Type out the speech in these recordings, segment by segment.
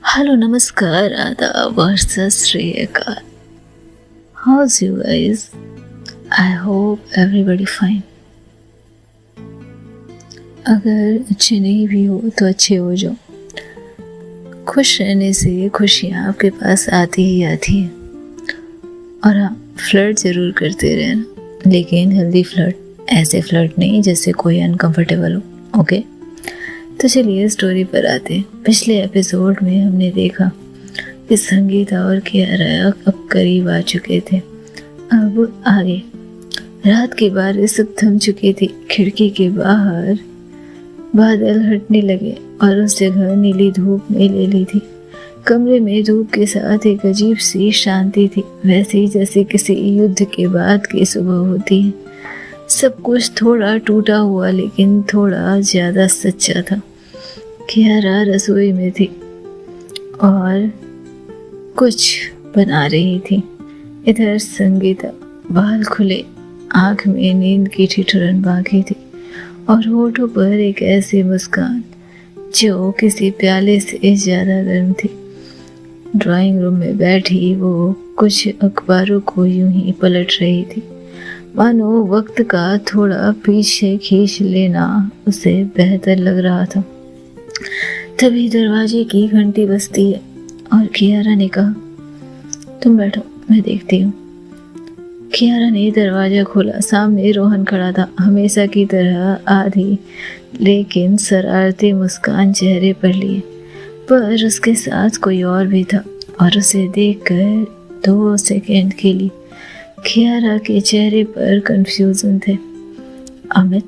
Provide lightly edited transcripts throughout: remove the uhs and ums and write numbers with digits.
Hello नमस्कार आदाब और सत श्री अकाल। House you guys? I hope everybody fine. अगर अच्छे नहीं भी हो तो अच्छे हो जाओ। खुश रहने से खुशियाँ आपके पास आती ही आती हैं। और हाँ, फ्लर्ट ज़रूर करते रहना, लेकिन हेल्दी फ्लर्ट, ऐसे फ्लर्ट नहीं जैसे कोई अनकंफर्टेबल हो। ओके, तो चलिए स्टोरी पर आते हैं। पिछले एपिसोड में हमने देखा कि संगीता और कियारा अब करीब आ चुके थे। अब आगे रात की बारिश सब थम चुकी थी। खिड़की के बाहर बादल हटने लगे और उस जगह नीली धूप ने ले ली थी। कमरे में धूप के साथ एक अजीब सी शांति थी, वैसी जैसे किसी युद्ध के बाद की सुबह होती है। सब कुछ थोड़ा टूटा हुआ लेकिन थोड़ा ज्यादा सच्चा था। कियारा रसोई में थी और कुछ बना रही थी। इधर संगीता बाल खुले, आंख में नींद की ठिठुरन बाकी थी और होठों पर एक ऐसी मुस्कान जो किसी प्याले से ज्यादा गर्म थी। ड्राइंग रूम में बैठी वो कुछ अखबारों को यूं ही पलट रही थी, मानो वक्त का थोड़ा पीछे खींच लेना उसे बेहतर लग रहा था। तभी दरवाजे की घंटी बजती है और कियारा ने कहा, तुम बैठो, मैं देखती हूँ। कियारा ने दरवाजा खोला। सामने रोहन खड़ा था, हमेशा की तरह आधी लेकिन शरारती मुस्कान चेहरे पर लिए, पर उसके साथ कोई और भी था और उसे देखकर 2 सेकंड के लिए कियारा के चेहरे पर कंफ्यूजन थे। अमित,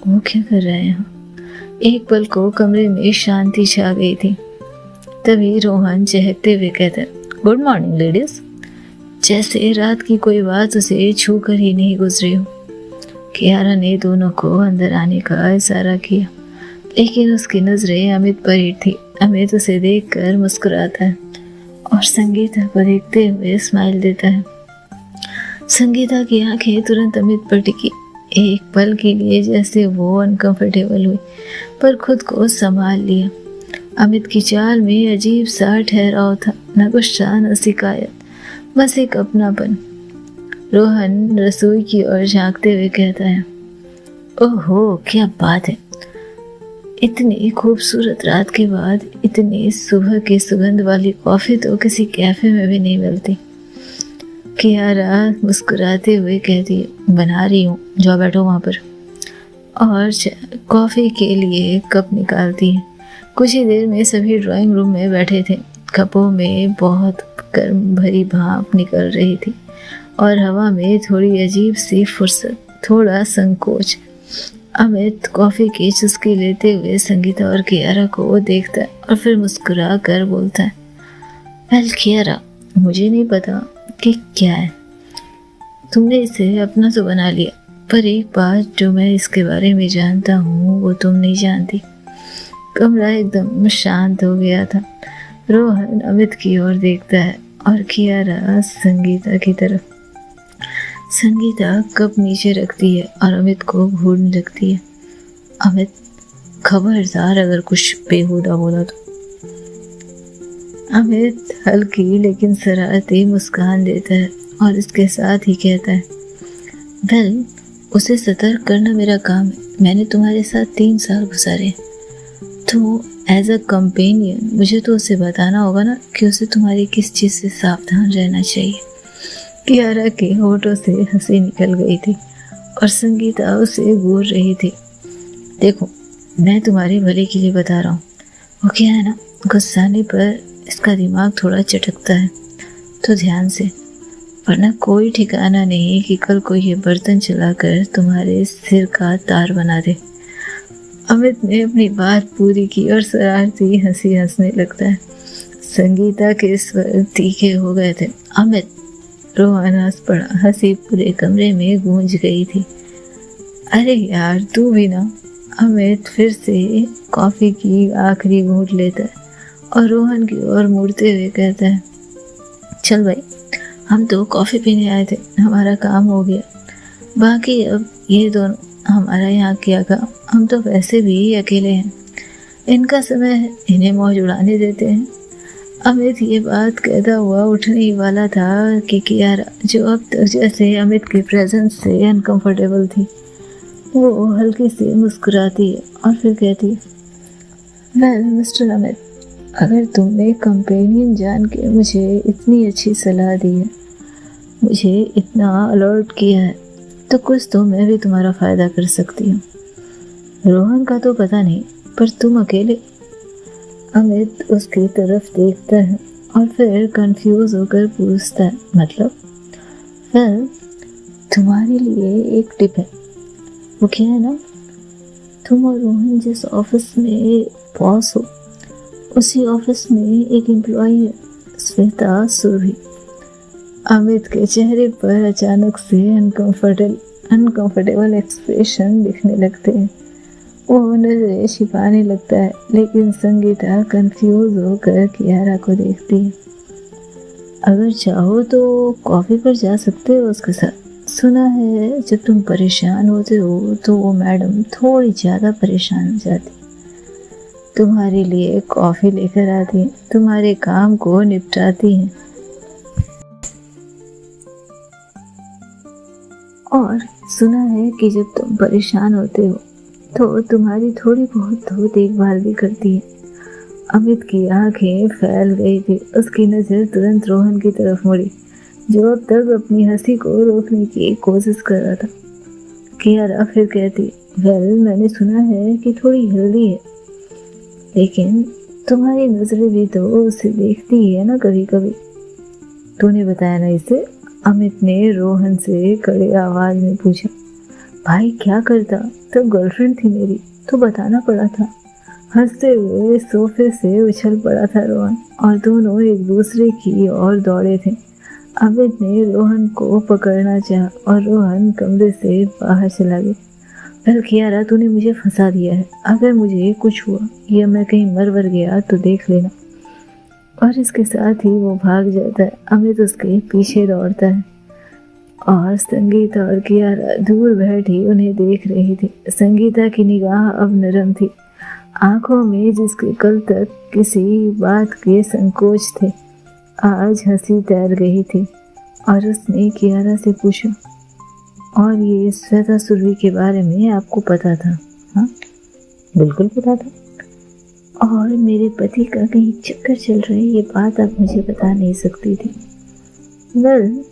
वो क्या कर रहे हैं यहाँ? एक पल को कमरे में शांति छा गई थी। तभी रोहन चहकते हुए कहते, गुड मॉर्निंग लेडीज, जैसे रात की कोई बात उसे छू कर ही नहीं गुजरी हो। कियारा ने दोनों को अंदर आने का इशारा किया, लेकिन उसकी नजरें अमित पर ही थी। अमित उसे देखकर मुस्कुराता है और संगीता को देखते हुए स्माइल देता है। संगीता की आंखें तुरंत अमित पर टिकी। एक पल के लिए जैसे वो अनकंफर्टेबल हुई, पर खुद को संभाल लिया। अमित की चाल में अजीब सा ठहराव था, न गुस्सा न शिकायत, बस एक अपनापन। रोहन रसोई की ओर झांकते हुए कहता है, ओहो क्या बात है, इतनी खूबसूरत रात के बाद इतनी सुबह की सुगंध वाली कॉफी तो किसी कैफे में भी नहीं मिलती। कियारा मुस्कुराते हुए कहती है, बना रही हूँ, जाओ बैठो वहाँ पर। और कॉफ़ी के लिए कप निकालती है। कुछ ही देर में सभी ड्राइंग रूम में बैठे थे। कपों में बहुत गर्म भरी भाप निकल रही थी और हवा में थोड़ी अजीब सी फुर्सत, थोड़ा संकोच। अमित कॉफ़ी की चुस्की लेते हुए संगीता और कियारा को देखता है और फिर मुस्कुरा कर बोलता है, वेल कियारा, मुझे नहीं पता कि क्या है, तुमने इसे अपना तो बना लिया, पर एक बात जो मैं इसके बारे में जानता हूँ वो तुम नहीं जानती। कमरा एकदम शांत हो गया था। रोहन अमित की ओर देखता है और कियारा संगीता की तरफ। संगीता कप नीचे रखती है और अमित को घूरने लगती है। अमित, खबरदार अगर कुछ बेहुदा बोला तो। अमित हल्की लेकिन शरारती मुस्कान देता है और इसके साथ ही कहता है, वेल, उसे सतर्क करना मेरा काम है। मैंने तुम्हारे साथ 3 साल गुजारे, तो एज अ कंपेनियन मुझे तो उसे बताना होगा ना कि उसे तुम्हारी किस चीज़ से सावधान रहना चाहिए। कियारा के होठों से हंसी निकल गई थी और संगीता उसे घूर रही थी। देखो, मैं तुम्हारे भले के लिए बता रहा हूँ। वो क्या है ना, गुस्साने पर इसका दिमाग थोड़ा चटकता है, तो ध्यान से, वरना कोई ठिकाना नहीं कि कल को ये बर्तन चलाकर तुम्हारे सिर का तार बना दे। अमित ने अपनी बात पूरी की और शरारती हंसी हंसने लगता है। संगीता के स्वर तीखे हो गए थे। अमित, रोहन हंस पड़ा। हंसी पूरे कमरे में गूंज गई थी। अरे यार, तू भी ना। अमित फिर से कॉफी की आखिरी घूंट लेता है और रोहन की ओर मुड़ते हुए कहता है, चल भाई, हम तो कॉफ़ी पीने आए थे, हमारा काम हो गया। बाकी अब ये दोनों, हमारा यहाँ क्या काम, हम तो वैसे भी अकेले हैं। इनका समय है, इन्हें मौज उड़ाने देते हैं। अमित ये बात कहता हुआ उठने ही वाला था कि कियारा, जो अब तक जैसे अमित के प्रेजेंस से अनकंफर्टेबल थी, वो हल्की से मुस्कुराती है और फिर कहती है, वेल मिस्टर अमित, अगर तुमने कंपेनियन जान के मुझे इतनी अच्छी सलाह दी है, मुझे इतना अलर्ट किया है, तो कुछ तो मैं भी तुम्हारा फ़ायदा कर सकती हूँ। रोहन का तो पता नहीं, पर तुम अकेले। अमित उसकी तरफ देखता है और फिर कंफ्यूज होकर पूछता है, मतलब? वेल, तुम्हारे लिए एक टिप है। वो क्या है ना, तुम और रोहन जिस ऑफिस में बॉस हो, उसी ऑफिस में एक एम्प्लॉई है, श्वेता सुरभि। अमित के चेहरे पर अचानक से अनकंफर्टेबल एक्सप्रेशन दिखने लगते हैं। वो नजरें छिपाने लगता है, लेकिन संगीता कंफ्यूज होकर कियारा को देखती है। अगर चाहो तो कॉफी पर जा सकते हो उसके साथ। सुना है जब तुम परेशान होते हो तो वो मैडम थोड़ी ज़्यादा परेशान हो जाती, तुम्हारे लिए कॉफी लेकर आती हैं, तुम्हारे काम को निपटाती हैं। और सुना है कि जब तुम परेशान होते हो तो तुम्हारी थोड़ी बहुत तो देखभाल भी करती है। अमित की आंखें फैल गई थी, उसकी नज़र तुरंत रोहन की तरफ मुड़ी, जो अब तक अपनी हंसी को रोकने की कोशिश कर रहा था। कियारा फिर कहती, वेल, मैंने सुना है कि थोड़ी हेल्दी है, लेकिन तुम्हारी नजरें भी तो उसे देखती है ना कभी कभी। तूने बताया ना इसे? अमित ने रोहन से कड़ी आवाज में पूछा। भाई क्या करता, तो गर्लफ्रेंड थी मेरी, तो बताना पड़ा था। हंसते हुए सोफे से उछल पड़ा था रोहन और दोनों एक दूसरे की ओर दौड़े थे। अमित ने रोहन को पकड़ना चाहा और रोहन कमरे से बाहर चला गया। फिर कियारा, तूने मुझे फंसा दिया है, अगर मुझे कुछ हुआ या मैं कहीं मर वर गया तो देख लेना। और इसके साथ ही वो भाग जाता है। अमित उसके पीछे दौड़ता है और संगीता और कियारा दूर बैठी उन्हें देख रही थी। संगीता की निगाह अब नरम थी, आंखों में जिसके कल तक किसी बात के संकोच थे, आज हंसी तैर गई थी। और उसने कियारा से पूछा, और ये श्वेता सुरभि के बारे में आपको पता था? हाँ, बिल्कुल पता था। और मेरे पति का कहीं चक्कर चल रहा है, ये बात आप मुझे बता नहीं सकती थी? वेल,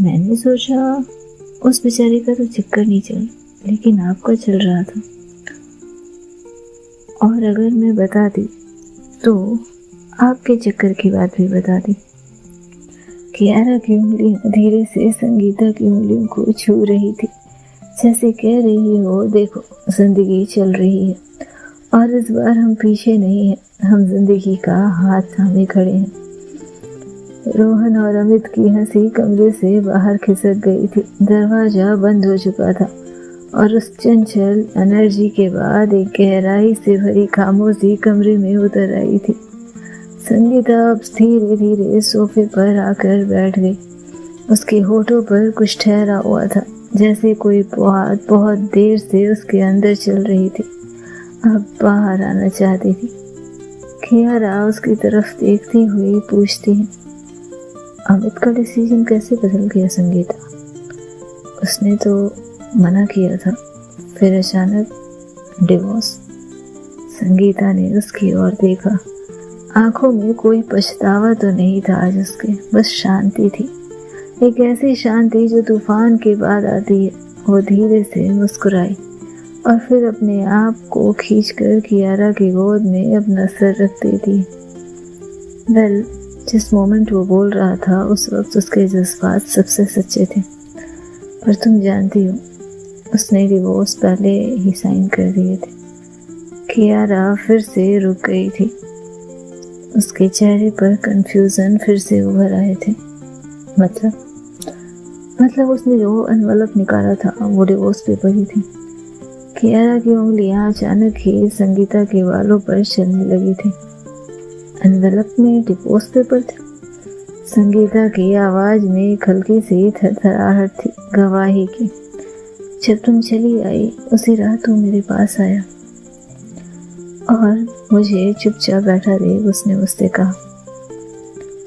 मैंने सोचा उस बेचारे का तो चक्कर नहीं चल, लेकिन आपका चल रहा था। और अगर मैं बताती तो आपके चक्कर की बात भी बता दी। कियारा की उंगलियां धीरे से संगीता की उंगलियों को छू रही थी, जैसे कह रही हो, देखो जिंदगी चल रही है और इस बार हम पीछे नहीं हैं, हम जिंदगी का हाथ थामे खड़े हैं। रोहन और अमित की हंसी कमरे से बाहर खिसक गई थी। दरवाजा बंद हो चुका था और उस चंचल एनर्जी के बाद एक गहराई से भरी खामोशी कमरे में उतर आई थी। संगीता अब धीरे धीरे सोफे पर आकर बैठ गई। उसके होठों पर कुछ ठहरा हुआ था, जैसे कोई बहुत बहुत देर से उसके अंदर चल रही थी, अब बाहर आना चाहती थी। कियारा उसकी तरफ देखती हुई पूछती है, अमित का डिसीजन कैसे बदल गया संगीता? उसने तो मना किया था, फिर अचानक डिवोर्स। संगीता ने उसकी ओर देखा। आंखों में कोई पछतावा तो नहीं था आज उसके, बस शांति थी, एक ऐसी शांति जो तूफान के बाद आती है। वो धीरे से मुस्कुराई और फिर अपने आप को खींचकर कियारा की गोद में अपना सर रख देती। वेल, जिस मोमेंट वो बोल रहा था उस वक्त उसके जज्बात सबसे सच्चे थे, पर तुम जानती हो उसने डिवोर्स पहले ही साइन कर दिए थे। कियारा फिर से रुक गई थी, उसके चेहरे पर कंफ्यूजन फिर से उभर आए थे। मतलब उसने जो एनवलप निकाला था वो डिवोर्स पेपर ही थी। कियारा की उंगलियां अचानक ही संगीता के बालों पर चलने लगी थी। एनवेलप में डिवोर्स पेपर थे। संगीता की आवाज में एक हल्की सी थरथराहट थी, गवाही की। जब तुम चली आई उसी रात वो मेरे पास आया और मुझे चुपचाप बैठा देख उसने मुझसे कहा,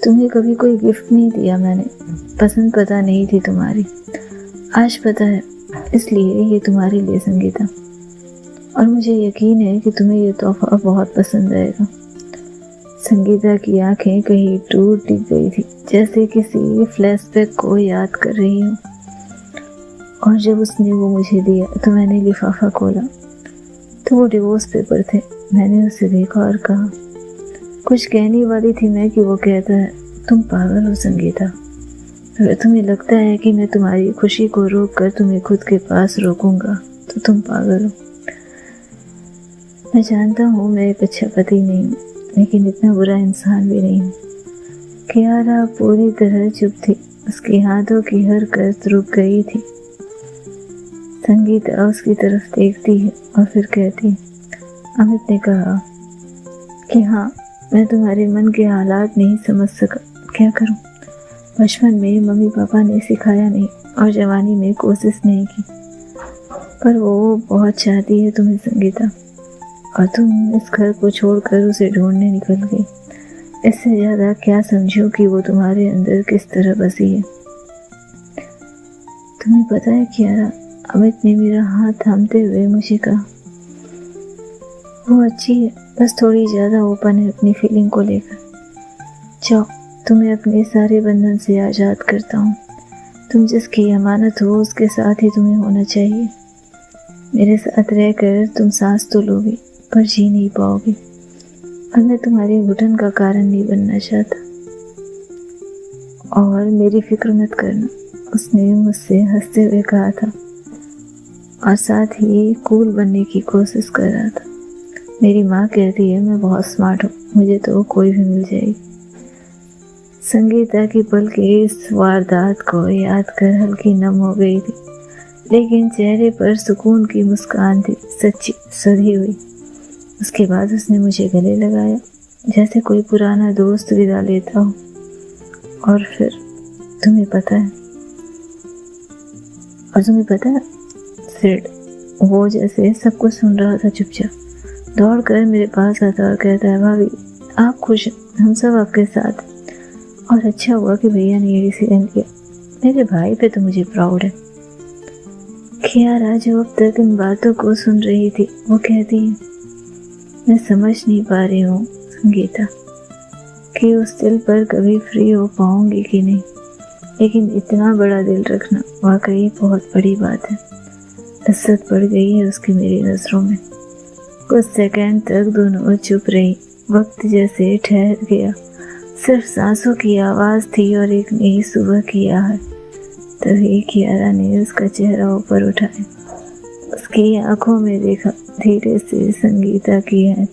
तुम्हें कभी कोई गिफ्ट नहीं दिया मैंने, पसंद पता नहीं थी तुम्हारी, आज पता है, इसलिए ये तुम्हारे लिए संगीता। और मुझे यकीन है कि तुम्हें ये तोहफा बहुत पसंद आएगा। संगीता की आंखें कहीं टूट टिक गई थी, जैसे किसी फ्लैशबैक को याद कर रही हूँ। और जब उसने वो मुझे दिया तो मैंने लिफाफा खोला तो वो डिवोर्स पेपर थे। मैंने उसे देखा और कहा, कुछ कहने वाली थी मैं कि वो कहता है, तुम पागल हो संगीता। अगर तुम्हें लगता है कि मैं तुम्हारी खुशी को रोक कर तुम्हें खुद के पास रोकूंगा तो तुम पागल हो। मैं जानता हूँ मैं एक अच्छा पति नहीं हूँ, लेकिन इतना बुरा इंसान भी नहीं हूँ। कियारा पूरी तरह चुप थी, उसके हाथों की हरकत रुक गई थी। संगीता उसकी तरफ देखती है और फिर कहती है, अमित ने कहा कि हाँ, मैं तुम्हारे मन के हालात नहीं समझ सका, क्या करूं? बचपन में मम्मी पापा ने सिखाया नहीं और जवानी में कोशिश नहीं की, पर वो बहुत चाहती है तुम्हें संगीता, और तुम इस घर को छोड़कर उसे ढूंढने निकल गई। इससे ज़्यादा क्या समझो कि वो तुम्हारे अंदर किस तरह बसी है। तुम्हें पता है कियारा, अमित ने मेरा हाथ थामते हुए मुझे कहा, वो अच्छी है, बस थोड़ी ज़्यादा ओपन है अपनी फीलिंग को लेकर। जाओ, तुम्हें अपने सारे बंधन से आज़ाद करता हूँ। तुम जिसकी अमानत हो उसके साथ ही तुम्हें होना चाहिए। मेरे साथ रहकर तुम सांस तो लोगे पर जी नहीं पाओगे, और मैं तुम्हारे घुटन का कारण नहीं बनना चाहता। और मेरी फिक्र मत करना, उसने मुझसे हंसते हुए कहा था और साथ ही कूल बनने की कोशिश कर रहा था। मेरी माँ कहती है मैं बहुत स्मार्ट हूँ, मुझे तो कोई भी मिल जाएगी। संगीता की पलकें इस वारदात को याद कर हल्की नम हो गई थी, लेकिन चेहरे पर सुकून की मुस्कान थी, सच्ची सधी हुई। उसके बाद उसने मुझे गले लगाया जैसे कोई पुराना दोस्त विदा लेता हो। और फिर तुम्हें पता है सिड, वो जैसे सब कुछ सुन रहा था, चुपचाप दौड़ कर मेरे पास आता और कहता है, भाभी आप खुश हैं, हम सब आपके साथ हैं, और अच्छा हुआ कि भैया ने ये डिसीजन लिया। मेरे भाई पे तो मुझे प्राउड है। कियारा जो अब तक इन बातों को सुन रही थी वो कहती है, मैं समझ नहीं पा रही हूँ संगीता कि उस दिल पर कभी फ्री हो पाऊंगी कि नहीं, लेकिन इतना बड़ा दिल रखना वाकई बहुत बड़ी बात है। इज्जत बढ़ गई है उसकी मेरी नज़रों में। कुछ सेकंड तक दोनों चुप रही, वक्त जैसे ठहर गया, सिर्फ सांसों की आवाज़ थी और एक नई सुबह की आहट। तभी कियारा ने उसका चेहरा ऊपर उठाया, उसकी आंखों में देखा, धीरे से संगीता की है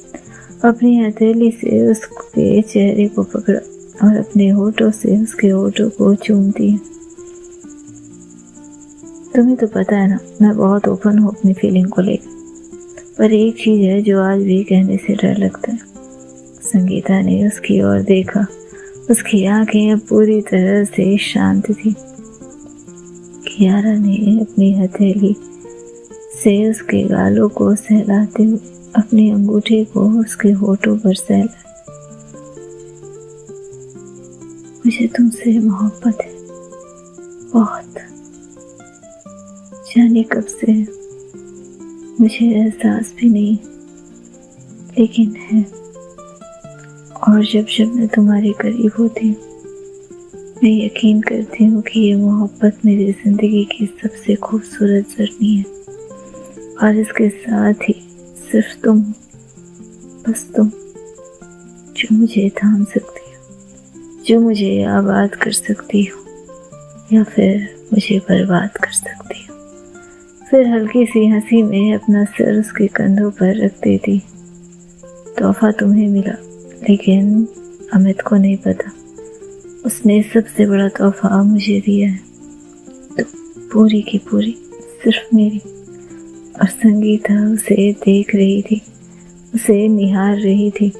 अपनी हथेली से उसके चेहरे को पकड़ा और अपने होठों से उसके होठों को चूमती है। तुम्हें तो पता है ना, मैं बहुत ओपन हूँ अपनी फीलिंग को लेकर, पर एक चीज़ है जो आज भी कहने से डर लगता है। संगीता ने उसकी ओर देखा, उसकी आंखें अब पूरी तरह से शांत थी। कियारा ने अपनी हथेली से उसके गालों को सहलाते हुए अपने अंगूठे को उसके होठों पर सहलाया। मुझे तुमसे मोहब्बत है, बहुत, जाने कब से है, मुझे एहसास भी नहीं, लेकिन है। और जब जब मैं तुम्हारे करीब होती हूँ, मैं यकीन करती हूँ कि ये मोहब्बत मेरी ज़िंदगी की सबसे खूबसूरत जर्नी है, और इसके साथ ही सिर्फ तुम, बस तुम, जो मुझे थाम सकती हो, जो मुझे आबाद कर सकती हो या फिर मुझे बर्बाद कर सकती हो। फिर हल्की सी हंसी में अपना सिर उसके कंधों पर रख देती। तोहफा तुम्हें मिला, लेकिन अमित को नहीं पता, उसने सबसे बड़ा तोहफा मुझे दिया है, तो पूरी की पूरी सिर्फ मेरी। और संगीता उसे देख रही थी, उसे निहार रही थी।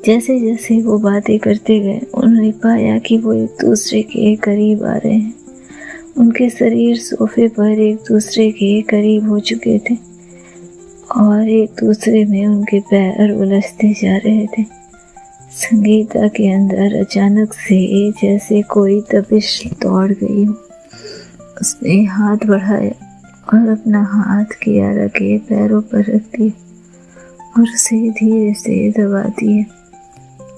जैसे जैसे वो बातें करते गए, उन्होंने पाया कि वो एक दूसरे के करीब आ रहे हैं। उनके शरीर सोफे पर एक दूसरे के करीब हो चुके थे और एक दूसरे में उनके पैर उलझते जा रहे थे। संगीता के अंदर अचानक से जैसे कोई तपिश दौड़ गई हो। उसने हाथ बढ़ाया और अपना हाथ कियारा के पैरों पर रख दिया और उसे धीरे से दबा दिया।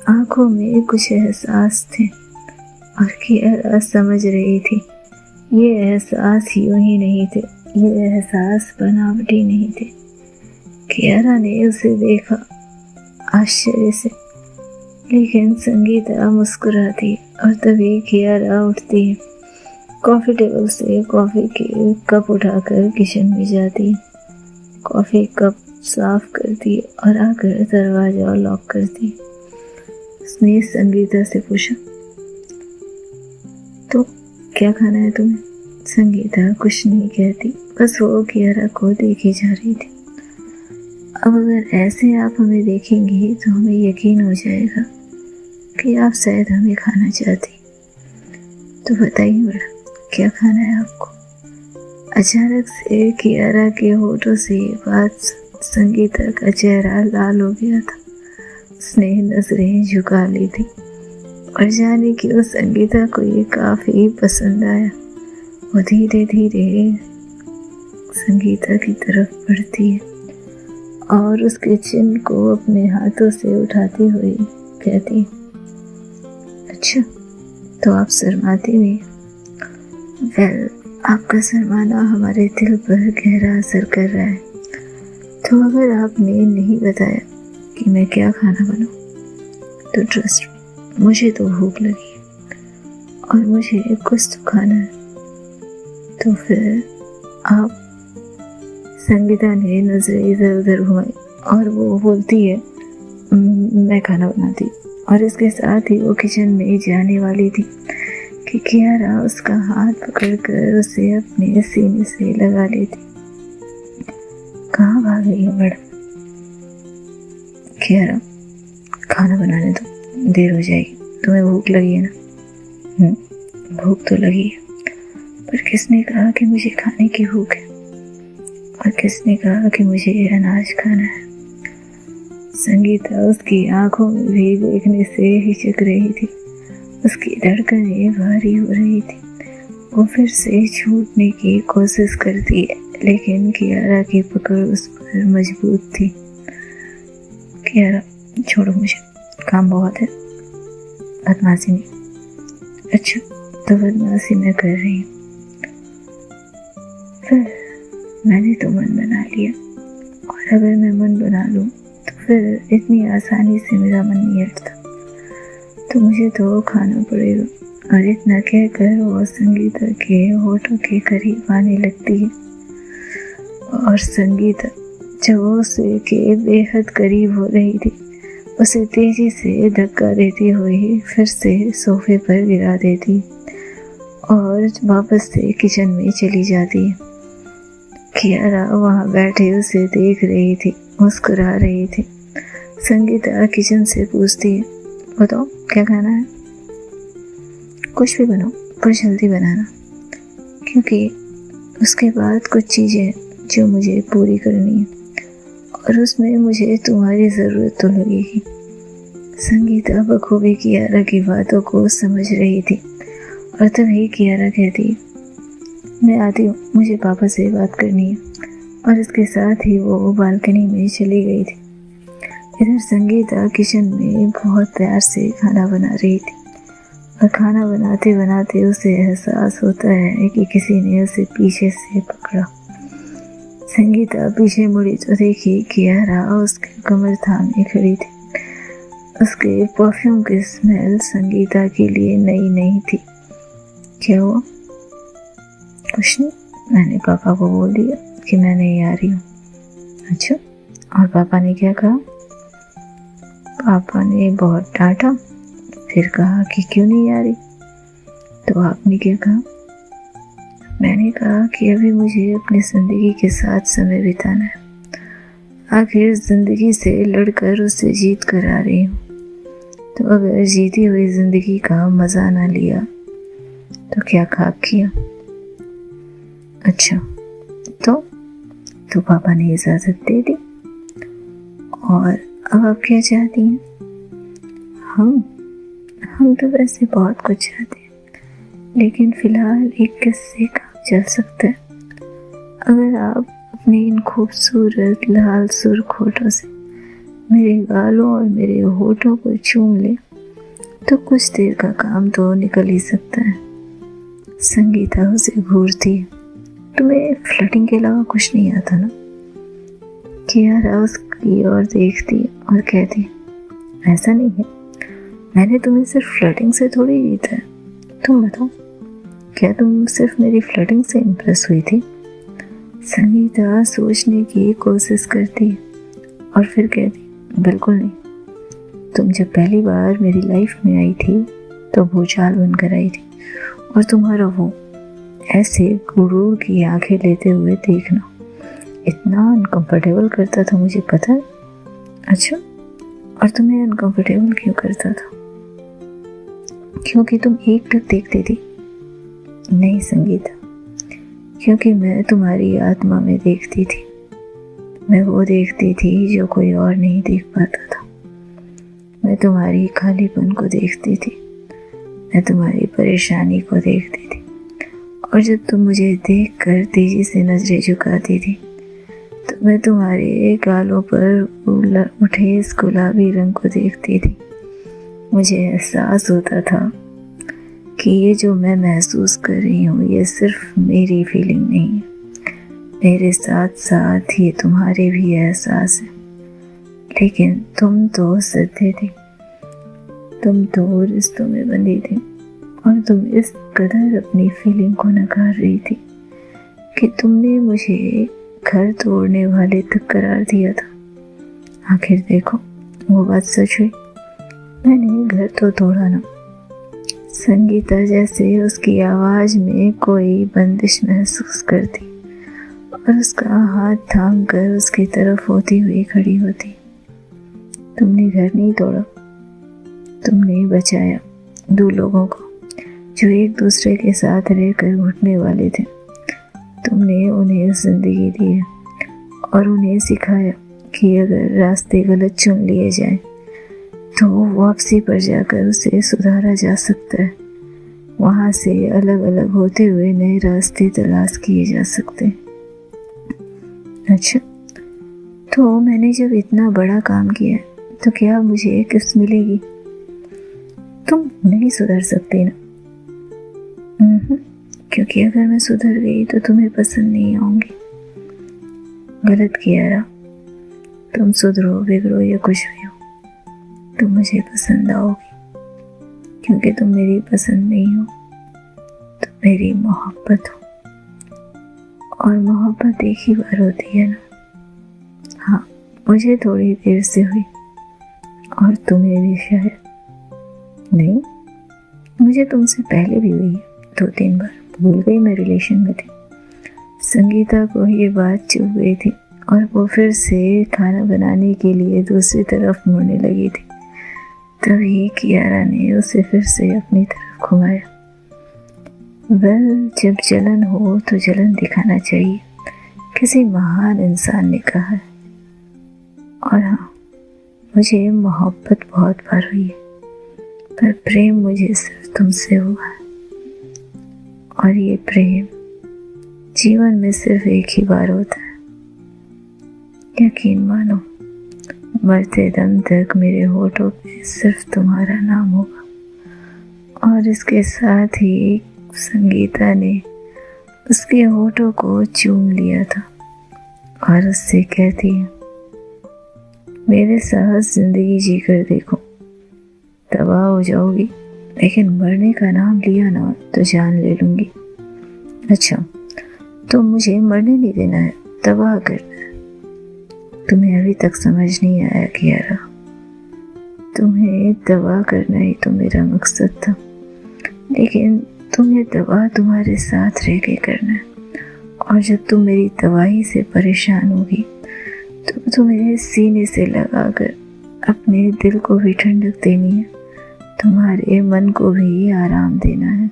आंखों में कुछ एहसास थे और कियारा समझ रही थी ये एहसास यूं ही नहीं थे, ये एहसास बनावटी नहीं थे। कियारा ने उसे देखा आश्चर्य से, लेकिन संगीता मुस्कुराती और तभी कियारा उठती है, कॉफ़ी टेबल से कॉफ़ी के कप उठाकर किचन में जाती है, कॉफ़ी कप साफ करती है और आकर दरवाज़ा लॉक करती है। उसने संगीता से पूछा, तो क्या खाना है तुम्हें? संगीता कुछ नहीं कहती, बस वो कियारा को देखे जा रही थी। अब अगर ऐसे आप हमें देखेंगी तो हमें यकीन हो जाएगा कि आप शायद हमें खाना चाहती। तो बताइए मैडम, क्या खाना है आपको? अचानक से कियारा के होठों से ये बात संगीता का चेहरा लाल हो गया था। उसने नजरें झुका ली थी और जाने कि उस संगीता को ये काफ़ी पसंद आया। वो धीरे धीरे संगीता की तरफ बढ़ती है और उसके चिन्ह को अपने हाथों से उठाती हुई कहती, अच्छा तो आप शर्माती भी? वेल, आपका शर्माना हमारे दिल पर गहरा असर कर रहा है। तो अगर आपने नहीं बताया कि मैं क्या खाना बनाऊं तो ट्रस्ट मी, मुझे तो भूख लगी है और मुझे कुछ तो खाना है। तो फिर आप? संगीता ने नजरें इधर उधर घुमाई और वो बोलती है, मैं खाना बनाती। और इसके साथ ही वो किचन में जाने वाली थी कि कियारा उसका हाथ पकड़कर उसे अपने सीने से लगा लेती। कहाँ भाग गई है मैडम? कियारा, खाना बनाने दो, देर हो जाएगी। तुम्हें भूख लगी है ना? भूख तो लगी है, पर किसने कहा कि मुझे खाने की भूख है? और किसने कहा कि मुझे अनाज खाना है? संगीता उसकी आंखों में भी देखने से हिचक रही थी। उसकी धड़कनें भारी हो रही थी। वो फिर से छूटने की कोशिश करती है, लेकिन कियारा की पकड़ उस पर मजबूत थी। कियारा, छोड़ो मुझे, काम बहुत है, बदमाशी नहीं। अच्छा, तो बदमाशी मैं कर रही हूँ। फिर मैंने तो मन बना लिया, और अगर मैं मन बना लूँ तो फिर इतनी आसानी से मेरा मन नहीं हटता, तो मुझे तो खाना पड़ेगा। और इतना कहकर वो संगीता के होठों के करीब आने लगती है और संगीता जब उसे के बेहद करीब हो रही थी, उसे तेजी से धक्का देती हुई फिर से सोफे पर गिरा देती और वापस से किचन में चली जाती है। कियारा वहाँ बैठे उसे देख रही थी, मुस्कुरा रही थी। संगीता किचन से पूछती है, बताओ क्या खाना है? कुछ भी बनाओ, पर जल्दी बनाना, क्योंकि उसके बाद कुछ चीज़ें जो मुझे पूरी करनी है और उसमें मुझे तुम्हारी ज़रूरत तो लगेगी। संगीता बखूबी कियारा की बातों को समझ रही थी और तभी कियारा कहती, मैं आती हूँ, मुझे पापा से बात करनी है। और इसके साथ ही वो बालकनी में चली गई थी। इधर संगीता किचन में बहुत प्यार से खाना बना रही थी और खाना बनाते बनाते उसे एहसास होता है कि किसी ने उसे पीछे से पकड़ा। संगीता पीछे मुड़ी तो देखी कियारा उसके कमर थामे खड़ी थी। उसके परफ्यूम की स्मेल संगीता के लिए नई नहीं थी। क्या हुआ? कुछ नहीं, मैंने पापा को बोल दिया कि मैं नहीं आ रही हूँ। अच्छा, और पापा ने क्या कहा? पापा ने बहुत डांटा, फिर कहा कि क्यों नहीं आ रही। तो आपने क्या कहा? मैंने कहा कि अभी मुझे अपनी ज़िंदगी के साथ समय बिताना है। आखिर ज़िंदगी से लड़कर उससे जीत कर आ रही हूँ, तो अगर जीती हुई ज़िंदगी का मज़ा ना लिया तो क्या खाक किया। अच्छा, तो पापा ने इजाज़त दे दी। और अब आप क्या चाहती हैं? हम हम तो वैसे बहुत कुछ चाहते हैं, लेकिन फिलहाल एक किस्से काम चल सकता है। अगर आप अपने इन खूबसूरत लाल सुर्ख होठों से मेरे गालों और मेरे होठों को चूम ले तो कुछ देर का काम तो निकल ही सकता है। संगीता उसे घूरती। तुम्हें फ्लर्टिंग के अलावा कुछ नहीं आता ना? कियारा उसकी ओर देखती और कहती, ऐसा नहीं है, मैंने तुम्हें सिर्फ फ्लर्टिंग से थोड़ी जीता है। तुम बताओ, क्या तुम सिर्फ मेरी फ्लर्टिंग से इम्प्रेस हुई थी? संगीता सोचने की कोशिश करती और फिर कहती, बिल्कुल नहीं। तुम जब पहली बार मेरी लाइफ में आई थी तो भूचाल बनकर आई थी, और तुम्हारा वो ऐसे गुरूर की आंखें लेते हुए देखना इतना अनकंफर्टेबल करता था, मुझे पता है। अच्छा, और तुम्हें अनकंफर्टेबल क्यों करता था? क्योंकि तुम एकटक देखती थी? नहीं संगीता, क्योंकि मैं तुम्हारी आत्मा में देखती थी। मैं वो देखती थी जो कोई और नहीं देख पाता था। मैं तुम्हारी खालीपन को देखती थी, मैं तुम्हारी परेशानी को देखती थी, और जब तुम मुझे देख कर तेजी से नजरें झुकाती थी तो मैं तुम्हारे गालों पर उठे इस गुलाबी रंग को देखती थी। मुझे एहसास होता था कि ये जो मैं महसूस कर रही हूँ ये सिर्फ मेरी फीलिंग नहीं है, मेरे साथ साथ ये तुम्हारे भी एहसास है। लेकिन तुम तो सिद्धे थी, तुम तो रिश्तों में बंधी थी, और तुम इस कदर अपनी फीलिंग को नकार रही थी कि तुमने मुझे घर तोड़ने वाले तक करार दिया था। आखिर देखो, वो बात सच हुई, मैंने घर तो तोड़ा ना। संगीता जैसे उसकी आवाज में कोई बंदिश महसूस करती और उसका हाथ थाम कर उसकी तरफ होती हुई खड़ी होती। तुमने घर नहीं तोड़ा, तुमने बचाया दो लोगों को जो एक दूसरे के साथ रहकर घुटने वाले थे। तुमने उन्हें जिंदगी दी है और उन्हें सिखाया कि अगर रास्ते गलत चुन लिए जाए तो वापसी पर जाकर उसे सुधारा जा सकता है। वहाँ से अलग अलग होते हुए नए रास्ते तलाश किए जा सकते हैं। अच्छा, तो मैंने जब इतना बड़ा काम किया तो क्या मुझे किस्त मिलेगी? तुम नहीं सुधर सकते ना। क्योंकि अगर मैं सुधर गई तो तुम्हें पसंद नहीं आऊंगी। गलत किया रहा, तुम सुधरो बिगड़ो या कुछ भी हो, तुम मुझे पसंद आओगी, क्योंकि तुम मेरी पसंद नहीं हो, तुम मेरी मोहब्बत हो, और मोहब्बत एक ही बार होती है ना। हाँ, मुझे थोड़ी देर से हुई और तुम्हें भी शायद। नहीं, मुझे तुमसे पहले भी हुई 2-3 बार, भूल गई मैं रिलेशन में थी। संगीता को ये बात चुभ गई थी और वो फिर से खाना बनाने के लिए दूसरी तरफ मुड़ने लगी थी। तभी कियारा ने उसे फिर से अपनी तरफ घुमाया। वेल, जब जलन हो तो जलन दिखाना चाहिए, किसी महान इंसान ने कहा है। और हाँ, मुझे मोहब्बत बहुत बार हुई है, पर प्रेम मुझे सिर्फ तुमसे हुआ है, और ये प्रेम जीवन में सिर्फ एक ही बार होता है। यकीन मानो, मरते दम तक मेरे होठों पे सिर्फ तुम्हारा नाम होगा। और इसके साथ ही संगीता ने उसके होठों को चूम लिया था और उससे कहती है, मेरे साथ जिंदगी जी कर देखो, तबाह हो जाओगी, लेकिन मरने का नाम लिया ना तो जान ले लूंगी। अच्छा, तो मुझे मरने नहीं देना है, तबाह करना है। तुम्हें अभी तक समझ नहीं आया कियारा, तुम्हें तबाह करना ही तो मेरा मकसद था, लेकिन तुम्हें तबाह तुम्हारे साथ रह के करना है। और जब तुम मेरी तबाही से परेशान होगी तो तुम्हें सीने से लगाकर अपने दिल को भी ठंडक देनी है, तुम्हारे मन को भी आराम देना है।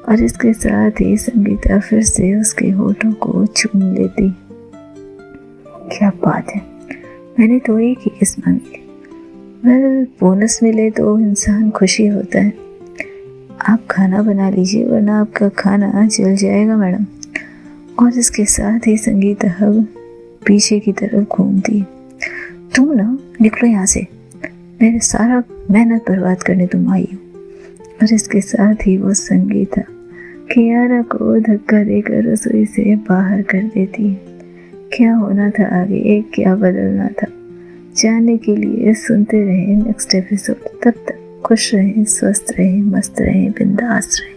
और इसके साथ ही संगीता फिर से उसके होठों को चूम लेती। क्या बात है, मैंने तो एक ही किस मांगी थी। वेल, बोनस मिले तो इंसान खुशी होता है। आप खाना बना लीजिए वरना आपका खाना जल जाएगा मैडम। और इसके साथ ही संगीता हब पीछे की तरफ घूमती है। तुम ना निकलो यहाँ से, मेरे सारा मेहनत बर्बाद करने तुम आई हो। और इसके साथ ही वो संगीता कियारा को धक्का देकर रसोई से बाहर कर देती है। क्या होना था आगे, क्या बदलना था, जानने के लिए सुनते रहें नेक्स्ट एपिसोड। तब तक खुश रहें, स्वस्थ रहें, मस्त रहें, बिंदास रहें।